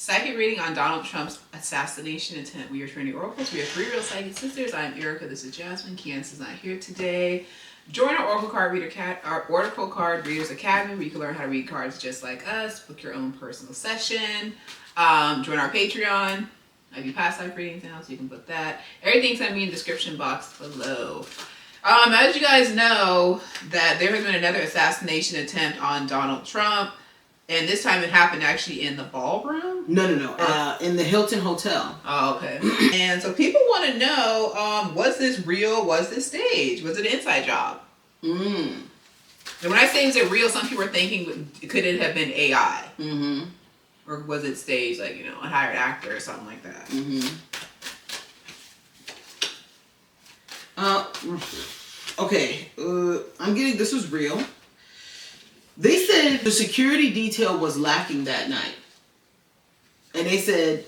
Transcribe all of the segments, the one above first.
Psychic reading on Donald Trump's assassination attempt. We are Trinity Oracles. We are 3 real psychic sisters. I'm Erica. This is Jasmine. Candace is not here today. Join our Oracle Card Readers Academy, where you can learn how to read cards just like us. Book your own personal session. Join our Patreon. I do past life readings now, so you can book that. Everything's going to be in the description box below. As you guys know, that there has been another assassination attempt on Donald Trump. And this time it happened actually in the ballroom? No. In the Hilton Hotel. Oh, okay. And so people want to know, was this real? Was this staged? Was it an inside job? And when I say is it real, some people are thinking, could it have been AI? Or was it staged, like, a hired actor or something like that? Okay. I'm getting this was real. They said the security detail was lacking that night. And they said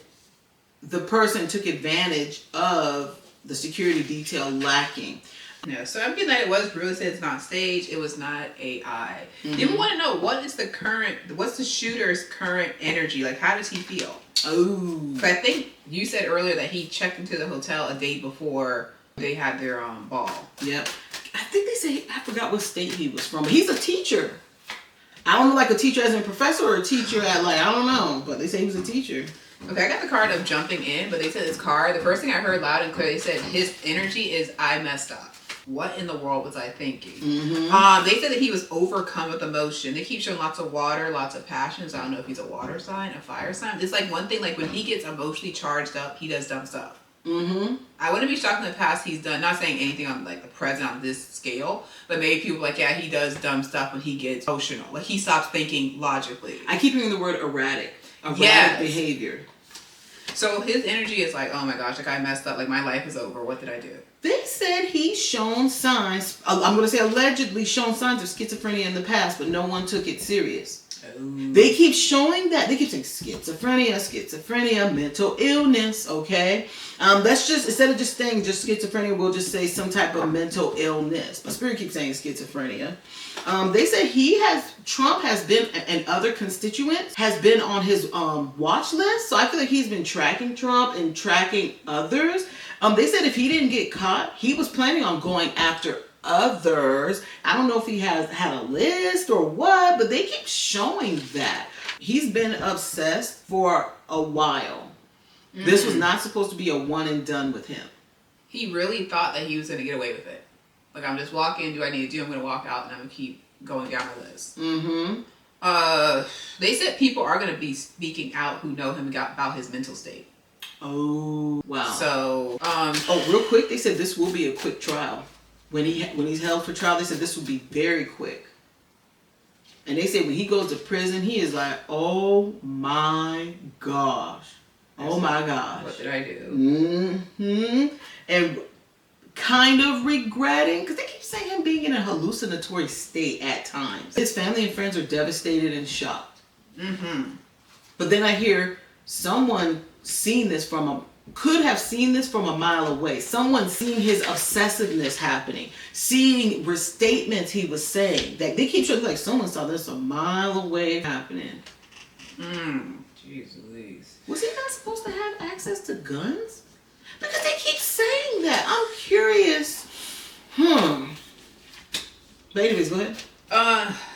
the person took advantage of the security detail lacking. Yeah, so I'm getting that it was real. It said it's not staged. It was not AI. People want to know, what's the shooter's current energy? Like, how does he feel? Oh. I think you said earlier that he checked into the hotel a day before they had their ball. Yep. I think they say, I forgot what state he was from, but he's a teacher. I don't know, like a teacher as in a professor or a teacher at, like, I don't know, but they say he was a teacher. Okay, I got the card of jumping in, but they said this card, the first thing I heard loud and clear, they said his energy is, I messed up. What in the world was I thinking? They said that he was overcome with emotion. They keep showing lots of water, lots of passions. I don't know if he's a water sign, a fire sign. It's like one thing, like when he gets emotionally charged up, he does dumb stuff. I wouldn't be shocked in the past he's done, not saying anything on like the present on this scale, but maybe people like, yeah, he does dumb stuff when he gets emotional. Like he stops thinking logically. I keep hearing the word erratic. Behavior. So his energy is like, oh my gosh, like I messed up, like my life is over. What did I do? They said he's shown signs, I'm going to say allegedly shown signs of schizophrenia in the past, but no one took it serious. They keep showing that. They keep saying schizophrenia, mental illness, okay? Let's just, instead of just saying just schizophrenia, we'll just say some type of mental illness. But Spirit keeps saying schizophrenia. They say Trump has been, and other constituents, has been on his watch list. So I feel like he's been tracking Trump and tracking others. They said if he didn't get caught, he was planning on going after others. I don't know if he has had a list or what, but they keep showing that. He's been obsessed for a while. This was not supposed to be a one and done with him. He really thought that he was going to get away with it. Like, I'm just walking, do I need to do? I'm going to walk out and I'm going to keep going down the list. They said people are going to be speaking out who know him about his mental state. Oh, wow. So, real quick, they said this will be a quick trial. When he's held for trial, they said this will be very quick. And they said when he goes to prison, he is like, oh my gosh. Oh my gosh. What did I do? And kind of regretting, because they keep saying him being in a hallucinatory state at times. His family and friends are devastated and shocked. But then I hear someone could have seen this from a mile away. Someone seen his obsessiveness happening, seeing restatements he was saying. That they keep showing like someone saw this a mile away happening. Jeez Louise. Was he not supposed to have access to guns? Because they keep saying that. I'm curious. But anyways, go ahead.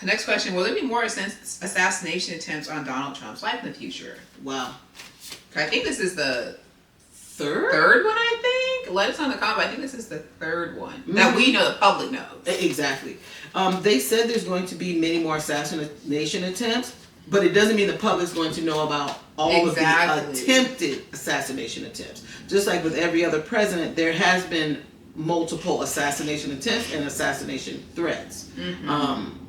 Next question. Will there be more assassination attempts on Donald Trump's life in the future? Wow. I think this is the third one, I think. Let us know in the comments. I think this is the third one that we know, the public knows. Exactly. They said there's going to be many more assassination attempts, but it doesn't mean the public's going to know about all of the attempted assassination attempts. Just like with every other president, there has been multiple assassination attempts and assassination threats.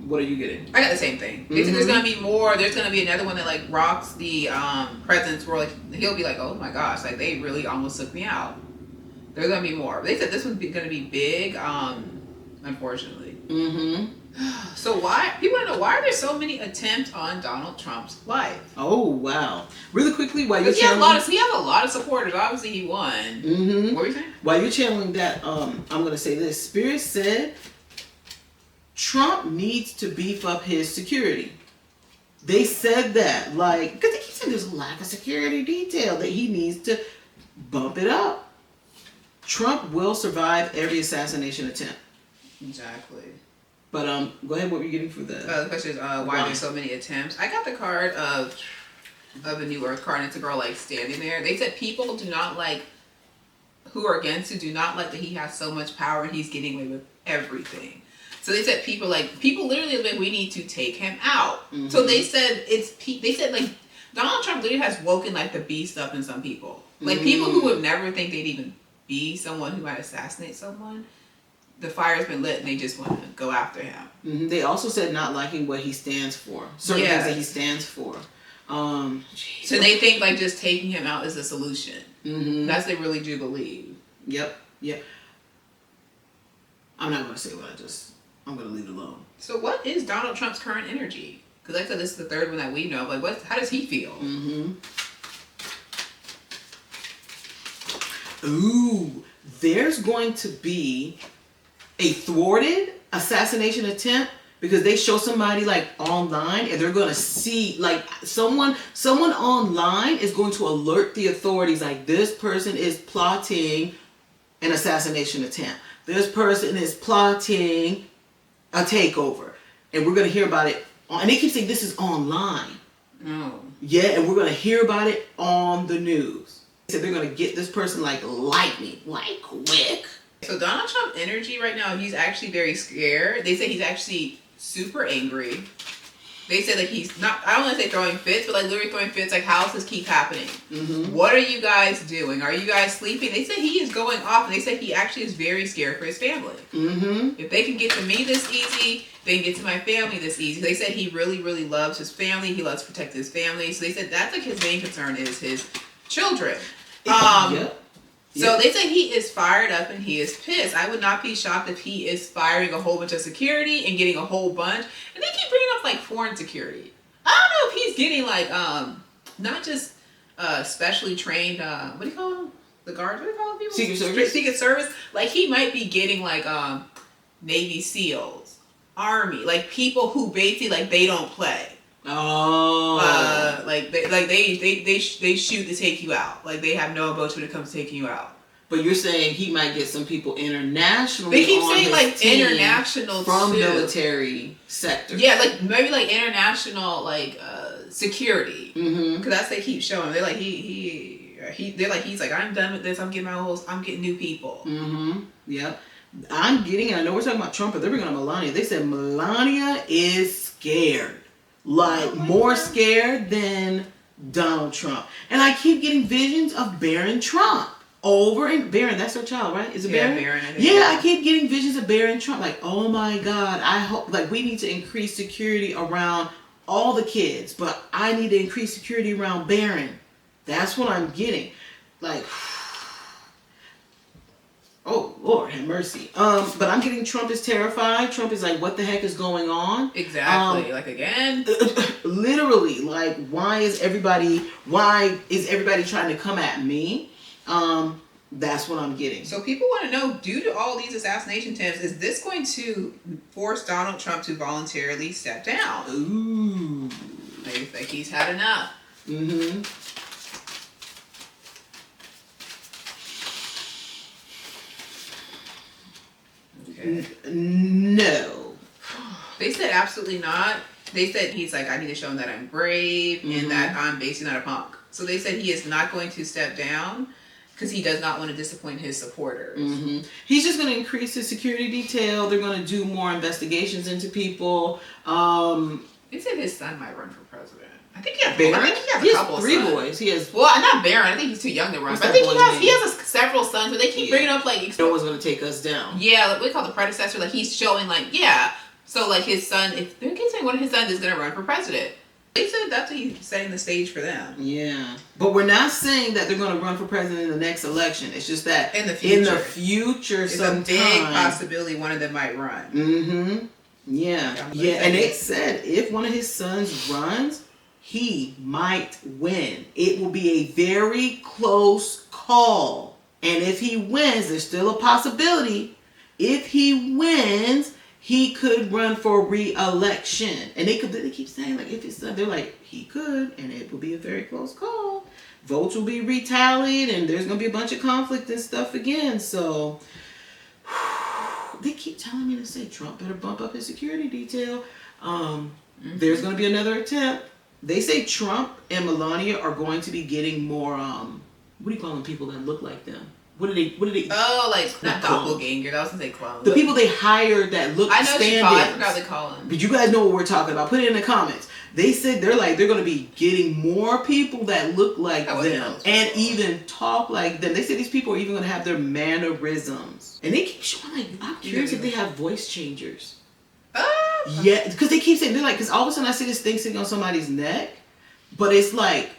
What are you getting? I got the same thing. They said there's going to be more. There's going to be another one that like rocks the president's world. Like, he'll be like, oh my gosh, like they really almost took me out. There's going to be more. They said this one's going to be big, unfortunately. So people want to know, why are there so many attempts on Donald Trump's life? Oh wow! Really quickly, while you're he has a lot of supporters. Obviously, he won. What were you saying? While you're channeling that, I'm going to say this. Spirit said Trump needs to beef up his security. They said that, like, because they keep said there's a lack of security detail that he needs to bump it up. Trump will survive every assassination attempt. Exactly. But go ahead. What were you getting for the? The question is why there's so many attempts. I got the card of a New Earth card, and it's a girl like standing there. They said people do not like, who are against it, do not like that he has so much power and he's getting away with everything. So they said people literally like, we need to take him out. Mm-hmm. So they said they said like Donald Trump literally has woken like the beast up in some people. Like people who would never think they'd even be someone who might assassinate someone. The fire's been lit and they just want to go after him. Mm-hmm. They also said not liking what he stands for. Certain things that he stands for. So they think like just taking him out is a solution. Mm-hmm. That's what they really do believe. Yep. I'm not going to say what I'm going to leave it alone. So what is Donald Trump's current energy? Because like I said, this is the third one that we know. Like, how does he feel? Mm-hmm. Ooh, there's going to be a thwarted assassination attempt because they show somebody like online and they're going to see like someone online is going to alert the authorities like this person is plotting an assassination attempt. This person is plotting a takeover. And we're going to hear about it. And they keep saying this is online. Oh. Yeah, and we're going to hear about it on the news. They said they're going to get this person like lightning, like quick. So Donald Trump energy right now, he's actually very scared. They say he's actually super angry. They said like he's not, I don't want to say throwing fits, but like literally throwing fits, like how does this keep happening? Mm-hmm. What are you guys doing? Are you guys sleeping? They said he is going off, and they said he actually is very scared for his family. Mm-hmm. If they can get to me this easy, they can get to my family this easy. They said he really, really loves his family. He loves to protect his family. So they said that's like his main concern is his children. So they say he is fired up and he is pissed. I would not be shocked if he is firing a whole bunch of security and getting a whole bunch. And they keep bringing up like foreign security. I don't know if he's getting like not just specially trained what do you call them? The guards? What do you call them people? Secret Service. Like he might be getting like Navy SEALs, Army, like people who basically like they don't play. Oh, they shoot to take you out. Like they have no approach when it comes to taking you out. But you're saying he might get some people internationally. They keep saying like international from military sector. Yeah, like maybe like international like security. Because that's what they keep showing. They're like he's like I'm done with this. I'm getting new people. Mm-hmm. Yep. I know we're talking about Trump, but they're bringing on Melania. They said Melania is scared. Like, more scared than Donald Trump. And I keep getting visions of Barron Trump. Barron, that's her child, right? Is it Barron? Yeah, Barron. I keep getting visions of Barron Trump. Like, oh my God, I hope, like, we need to increase security around all the kids, but I need to increase security around Barron. That's what I'm getting. Like, oh, Lord, have mercy. But I'm getting Trump is terrified. Trump is like, what the heck is going on? Exactly. Like, again? Literally, like, why is everybody trying to come at me? That's what I'm getting. So people want to know, due to all these assassination attempts, is this going to force Donald Trump to voluntarily step down? Ooh. Like he's had enough. Mm-hmm. Okay. No. They said absolutely not. They said he's like, I need to show him that I'm brave and that I'm basically not a punk. So they said he is not going to step down because he does not want to disappoint his supporters. Mm-hmm. He's just going to increase his security detail. They're going to do more investigations into people. They said his son might run for president. I think he has couple 3 sons. Boys. He has. Well, not Barron. I think he's too young to run. But I think he has several sons, but they keep bringing up like. No one's going to take us down. Yeah, like we call the predecessor. Like he's showing like So like his son, if they keep saying one of his sons is going to run for president. They said that's what he's setting the stage for them. Yeah, but we're not saying that they're going to run for president in the next election. It's just that in the future, it's a big possibility one of them might run. Mm-hmm. Yeah, and they said if one of his sons runs, he might win. It will be a very close call. And if he wins, there's still a possibility. If he wins, he could run for re-election. And they keep saying, like, if it's done, they're like, he could, and it will be a very close call. Votes will be retallied, and there's going to be a bunch of conflict and stuff again. So, they keep telling me to say Trump better bump up his security detail. There's going to be another attempt. They say Trump and Melania are going to be getting more, what do you call them, people that look like them? What do they? Oh, like not doppelganger. That was gonna say clones. The people they hired that look stand-ins. I forgot what they call them. But you guys know what we're talking about. Put it in the comments. They said they're going to be getting more people that look like them and even talk like them. They said these people are even going to have their mannerisms. And they keep showing, like, I'm curious if they have voice changers. Oh. Yeah, because they keep saying, they're like, because all of a sudden I see this thing sitting on somebody's neck, but it's like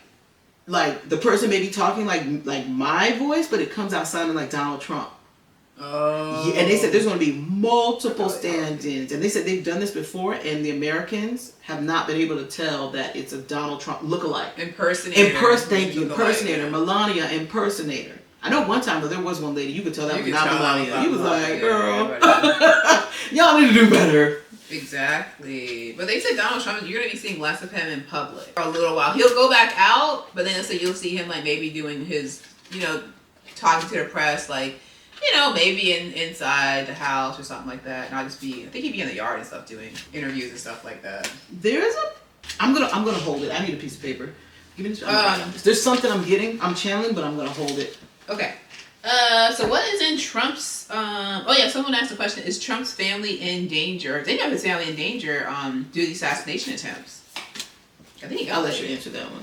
the person may be talking like my voice, but it comes out sounding like Donald Trump. Oh. Yeah, and they said there's going to be multiple stand-ins. And they said they've done this before, and the Americans have not been able to tell that it's a Donald Trump lookalike. Impersonator. Thank you. Impersonator. Yeah. Melania impersonator. I know one time, though, there was one lady, you could tell that was not Melania. You was like, girl, y'all need to do better. Exactly. But they said Donald Trump, you're going to be seeing less of him in public for a little while. He'll go back out, but then so you'll see him like maybe doing his, talking to the press, like, maybe inside the house or something like that. And I think he'd be in the yard and stuff doing interviews and stuff like that. I'm gonna hold it. I need a piece of paper. Give me this. There's something I'm getting. I'm channeling, but I'm gonna hold it. Okay. So what is in Trump's, someone asked the question, is Trump's family in danger? If they have his family in danger due to the assassination attempts. I think I'll let you answer that one.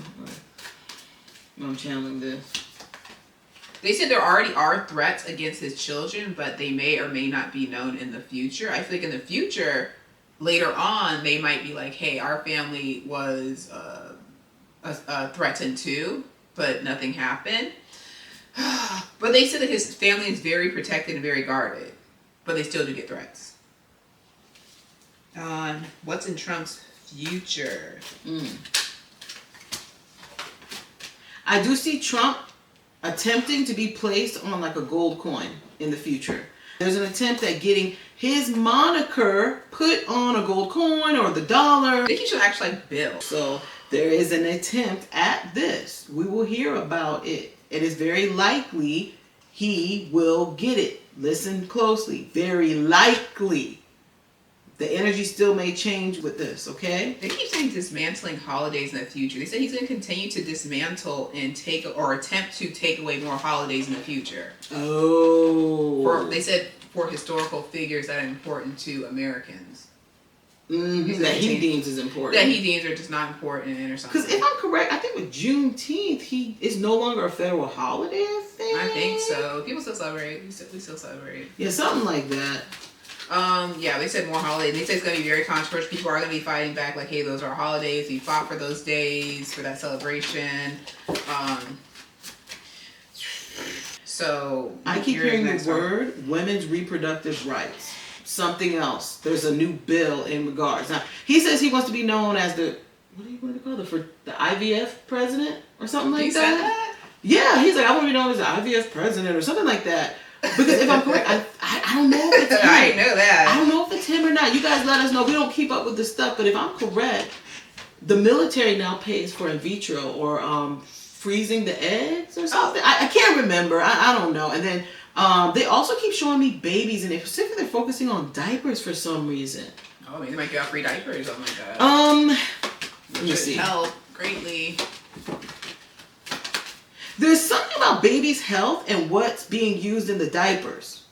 I'm channeling this. They said there already are threats against his children, but they may or may not be known in the future. I feel like in the future, later on, they might be like, hey, our family was threatened too, but nothing happened. But they said that his family is very protected and very guarded, but they still do get threats. What's in Trump's future? I do see Trump attempting to be placed on like a gold coin in the future. There's an attempt at getting his moniker put on a gold coin or the dollar. I think he should actually like Bill. So there is an attempt at this. We will hear about it. It is very likely he will get it. Listen closely. Very likely. The energy still may change with this, okay? They keep saying dismantling holidays in the future. They said he's going to continue to dismantle and attempt to take away more holidays in the future. Oh. They said for historical figures that are important to Americans. Mm-hmm. That he deems is important. That he deems are just not important or something. Because if I'm correct, I think with Juneteenth, it's no longer a federal holiday thing. I think so. People still celebrate. We still celebrate. Yeah, something like that. They said more holidays. They said it's going to be very controversial. People are going to be fighting back like, hey, those are holidays. We fought for those days, for that celebration. So I keep hearing the word women's reproductive rights. Something else. There's a new bill in regards. Now, he says he wants to be known as the, what do you want to call it? The IVF president or something like that? Said that? Yeah, he's like, I want to be known as the IVF president or something like that. Because if I'm correct, I don't know if it's him. I didn't know that. I don't know if it's him or not. You guys let us know. We don't keep up with this stuff. But if I'm correct, the military now pays for in vitro or freezing the eggs or something. I can't remember. I don't know. And then they also keep showing me babies, and specifically they're focusing on diapers for some reason. Oh, maybe they might give out free diapers. Oh my god. Let me see. Help greatly. There's something about babies' health and what's being used in the diapers.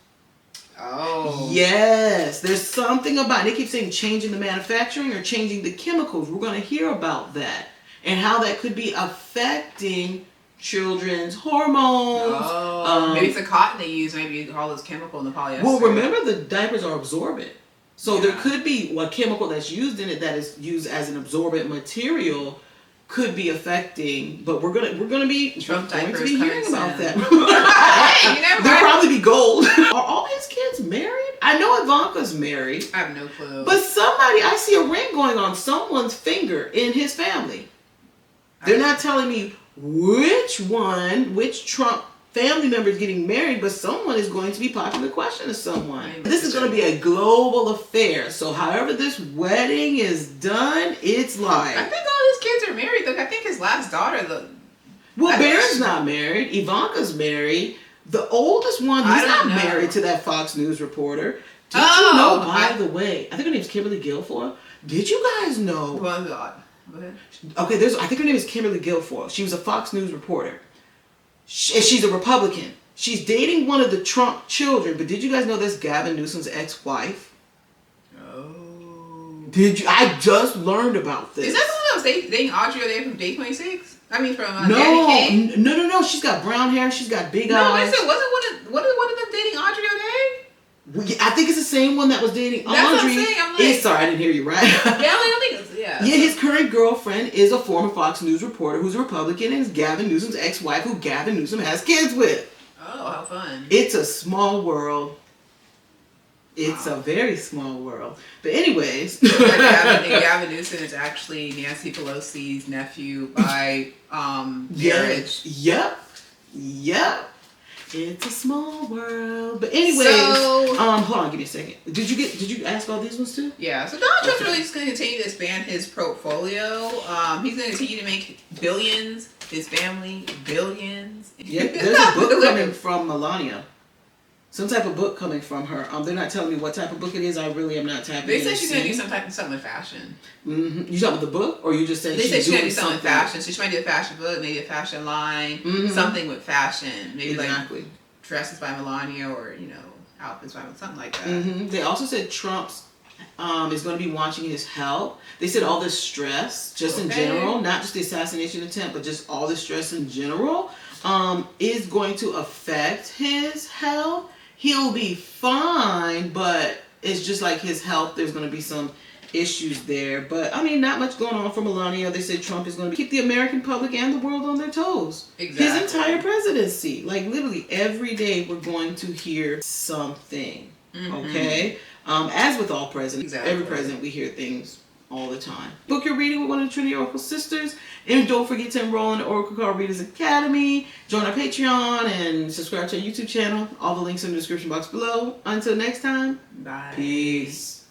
Oh. Yes. There's something about it. They keep saying changing the manufacturing or changing the chemicals. We're going to hear about that and how that could be affecting children's hormones. Oh. Maybe it's the cotton they use. Maybe all those chemical in the polyester. Well, remember the diapers are absorbent. So there could be a chemical that's used in it that is used as an absorbent material. Could be affecting, but we're gonna be Trump going diapers to be hearing about that. Hey, you never They'll probably be gold. Are all his kids married? I know Ivanka's married. I have no clue. But I see a ring going on someone's finger in his family. They're not telling me which Trump family members getting married, but someone is going to be popular question to someone. Right. This is going to be a global affair. So however this wedding is done, it's like... I think all his kids are married. Look, I think his last daughter, Well, Barron's not married. Ivanka's married. The oldest one, he's not married to that Fox News reporter. Did you know, by the way, I think her name's Kimberly Guilfoyle. Did you guys know? Well, God. Go ahead. Okay, I think her name is Kimberly Guilfoyle. She was a Fox News reporter. She's a Republican. She's dating one of the Trump children, but did you guys know that's Gavin Newsom's ex-wife? Oh. Did you? I just learned about this. Is that the one that was dating Audrey O'Day from Day 26? I mean, from no, Danny Kaye? No. She's got brown hair. She's got big eyes. No, wasn't one of them dating Audrey O'Day? I think it's the same one that was dating Audrey. That's what I'm saying. I'm like, sorry, I didn't hear you right. I think it's, yeah. Yeah, his current girlfriend is a former Fox News reporter who's a Republican and is Gavin Newsom's ex-wife who Gavin Newsom has kids with. Oh, how fun. It's a small world. It's a very small world. But anyways. Gavin Newsom is actually Nancy Pelosi's nephew by marriage. Yep. It's a small world. But anyways, so, hold on, give me a second. Did you ask all these ones too? Yeah, so Donald Trump's really just going to continue to expand his portfolio. He's going to continue to make billions. His family, billions. Yeah, there's a book coming from Melania. Some type of book coming from her. They're not telling me what type of book it is. I really am not tapping. They said she's going to do something with fashion. Mm-hmm. You talking about the book, or you just said they said she's going to do something with fashion? So she might do a fashion book, maybe a fashion line, something with fashion, maybe like dresses by Melania or outfits by something like that. Mm-hmm. They also said Trump's is going to be watching his health. They said all this stress, just in general, not just the assassination attempt, but just all the stress in general, is going to affect his health. He'll be fine, but it's just like his health. There's going to be some issues there. But, I mean, not much going on for Melania. They said Trump is going to keep the American public and the world on their toes. Exactly. His entire presidency. Like, literally, every day we're going to hear something. Mm-hmm. Okay? As with all presidents, every president, we hear things all the time. Book your reading with one of the Trinity Oracles sisters. And don't forget to enroll in the Oracle Card Readers Academy. Join our Patreon and subscribe to our YouTube channel. All the links in the description box below. Until next time, bye. Peace.